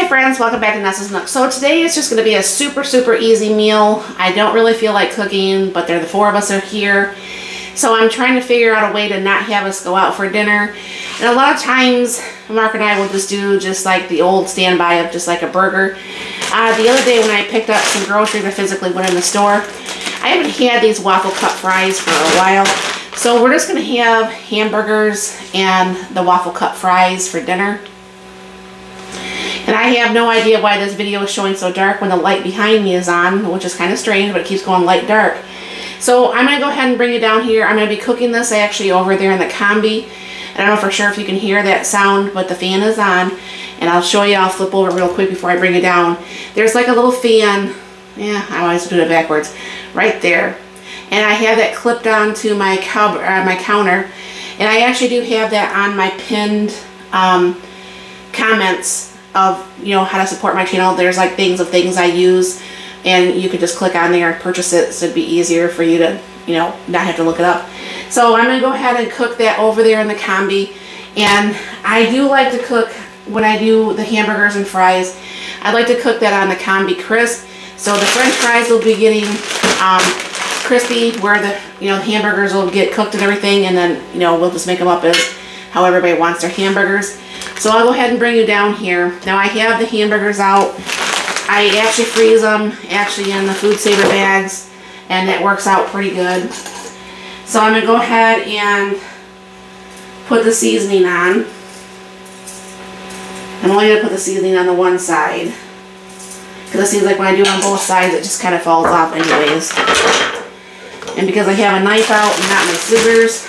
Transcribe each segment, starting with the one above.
Hi friends, welcome back to Nessa's Nook. So today is just going to be a super easy meal. I don't really feel like cooking, but the four of us are here. So I'm trying to figure out a way to not have us go out for dinner. And a lot of times, Mark and I will just do just like the old standby of just like a burger. The other day when I picked up some groceries, I physically went in the store. I haven't had these waffle cut fries for a while. So we're just going to have hamburgers and the waffle cut fries for dinner. And I have no idea why this video is showing so dark when the light behind me is on, which is kind of strange, but it keeps going light dark. So I'm going to go ahead and bring it down here. I'm going to be cooking this actually over there in the Combi. I don't know for sure if you can hear that sound, but the fan is on. And I'll show you, I'll flip over real quick before I bring it down. There's like a little fan, yeah, I always do it backwards, right there. And I have that clipped onto my counter. And I actually do have that on my pinned comments of, you know, how to support my channel. There's like things I use, and you could just click on there and purchase it, so it'd be easier for you to, you know, not have to look it up. So I'm going to go ahead and cook that over there in the Combi. And I do like to cook, when I do the hamburgers and fries, I like to cook that on the Combi crisp. So the french fries will be getting crispy, where the, you know, hamburgers will get cooked and everything, and then, you know, we'll just make them up as how everybody wants their hamburgers. So I'll go ahead and bring you down here. Now I have the hamburgers out. I actually freeze them actually in the food saver bags, and that works out pretty good. So I'm going to go ahead and put the seasoning on. I'm only going to put the seasoning on the one side, because it seems like when I do it on both sides it just kind of falls off anyways. And because I have a knife out and not my scissors,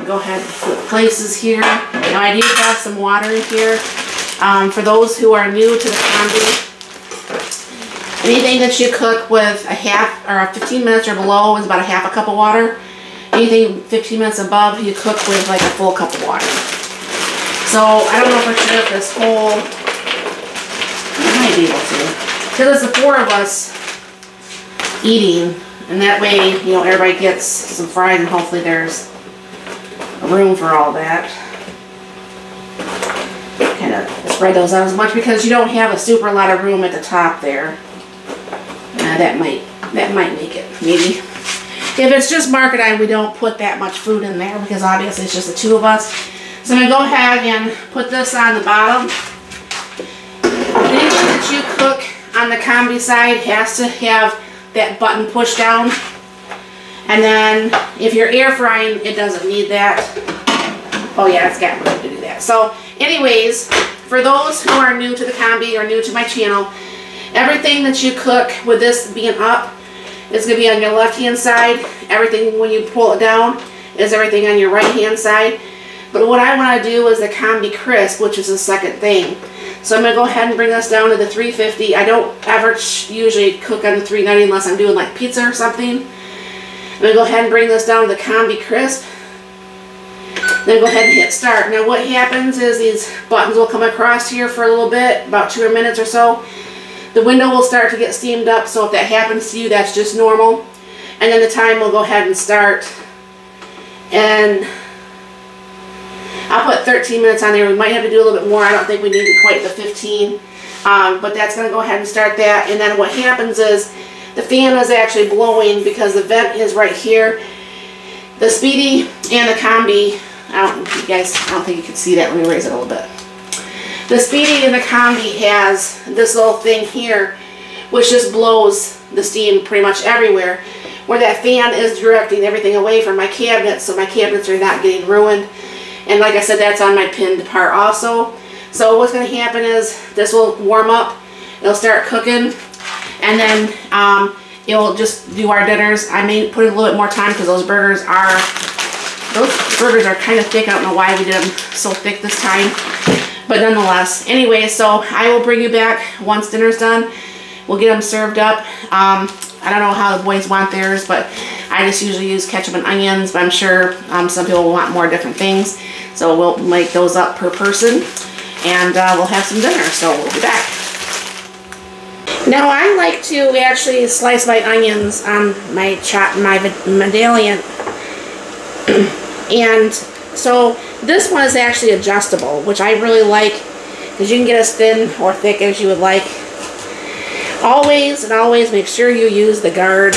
go ahead and flip places here. Now I do have some water in here. For those who are new to the Combi, anything that you cook with a half or 15 minutes or below is about a half a cup of water. Anything 15 minutes above, you cook with like a full cup of water. So I don't know for sure if this whole, I might be able to, because it's the four of us eating, and that way, you know, everybody gets some fries, and hopefully there's room for all that. Kind of spread those out as much, because you don't have a super lot of room at the top there. That might make it, maybe. If it's just Mark and I, we don't put that much food in there, because obviously it's just the two of us. So I'm going to go ahead and put this on the bottom. Anything that you cook on the Combi side has to have that button pushed down. And then if you're air frying, it doesn't need that. Oh yeah, it's got room to do that. So anyways, for those who are new to the Combi or new to my channel, everything that you cook with this being up is going to be on your left hand side. Everything when you pull it down is everything on your right hand side. But what I want to do is the Combi crisp, which is the second thing. So I'm going to go ahead and bring this down to the 350. I don't ever usually cook on the 390 unless I'm doing like pizza or something. I'm going to go ahead and bring this down to the Combi crisp. Then go ahead and hit start. Now what happens is these buttons will come across here for a little bit, about 2 minutes or so. The window will start to get steamed up, so if that happens to you, that's just normal. And then the time will go ahead and start. And I'll put 13 minutes on there. We might have to do a little bit more. I don't think we need quite the 15. But that's going to go ahead and start that. And then what happens is the fan is actually blowing because the vent is right here. The Speedy and the Combi, I don't think you can see that. Let me raise it a little bit. The Speedy and the Combi has this little thing here, which just blows the steam pretty much everywhere, where that fan is directing everything away from my cabinets, so my cabinets are not getting ruined. And like I said, that's on my pinned part also. So what's going to happen is this will warm up, it'll start cooking, and then it'll just do our dinners. I may put in a little bit more time because those burgers are kind of thick. I don't know why we did them so thick this time, but nonetheless. Anyway, so I will bring you back once dinner's done. We'll get them served up. I don't know how the boys want theirs, but I just usually use ketchup and onions, but I'm sure some people will want more different things. So we'll make those up per person, and we'll have some dinner. So we'll be back. Now I like to actually slice my onions on my medallion. And so this one is actually adjustable, which I really like. because you can get as thin or thick as you would like. Always and always make sure you use the guard.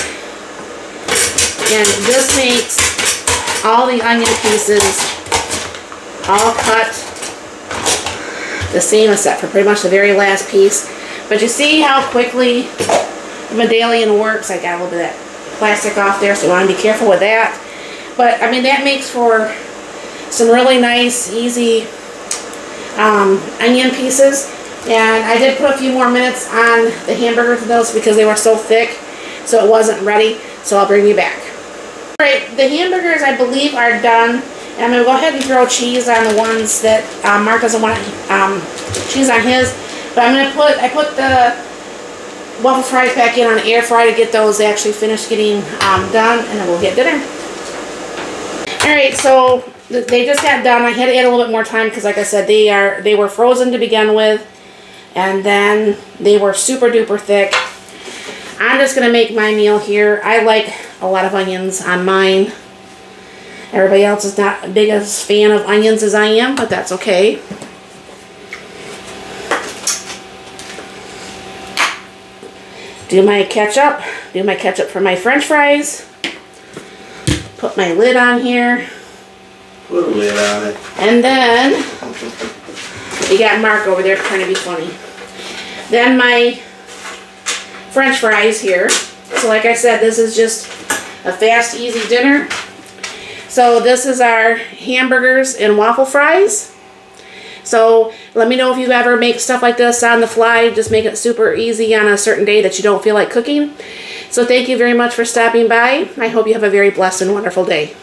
And this makes all the onion pieces all cut the same except for pretty much the very last piece. But you see how quickly the medallion works. I got a little bit of that plastic off there, so you want to be careful with that. But I mean, that makes for some really nice, easy onion pieces. And I did put a few more minutes on the hamburgers and those because they were so thick, so it wasn't ready. So I'll bring you back. Alright, the hamburgers I believe are done. And I'm going to go ahead and throw cheese on the ones that Mark doesn't want cheese on his. But I'm going to I put the waffle fries back in on the air fryer to get those actually finished getting done, and then we'll get dinner. Alright, so they just got done. I had to add a little bit more time because, like I said, they were frozen to begin with, and then they were super duper thick. I'm just going to make my meal here. I like a lot of onions on mine. Everybody else is not as big a fan of onions as I am, but that's okay. Do my ketchup for my French fries. Put my lid on here. Put a lid on it. And then, you got Mark over there trying to be funny. Then my French fries here. So like I said, this is just a fast, easy dinner. So this is our hamburgers and waffle fries. So let me know if you ever make stuff like this on the fly. Just make it super easy on a certain day that you don't feel like cooking. So thank you very much for stopping by. I hope you have a very blessed and wonderful day.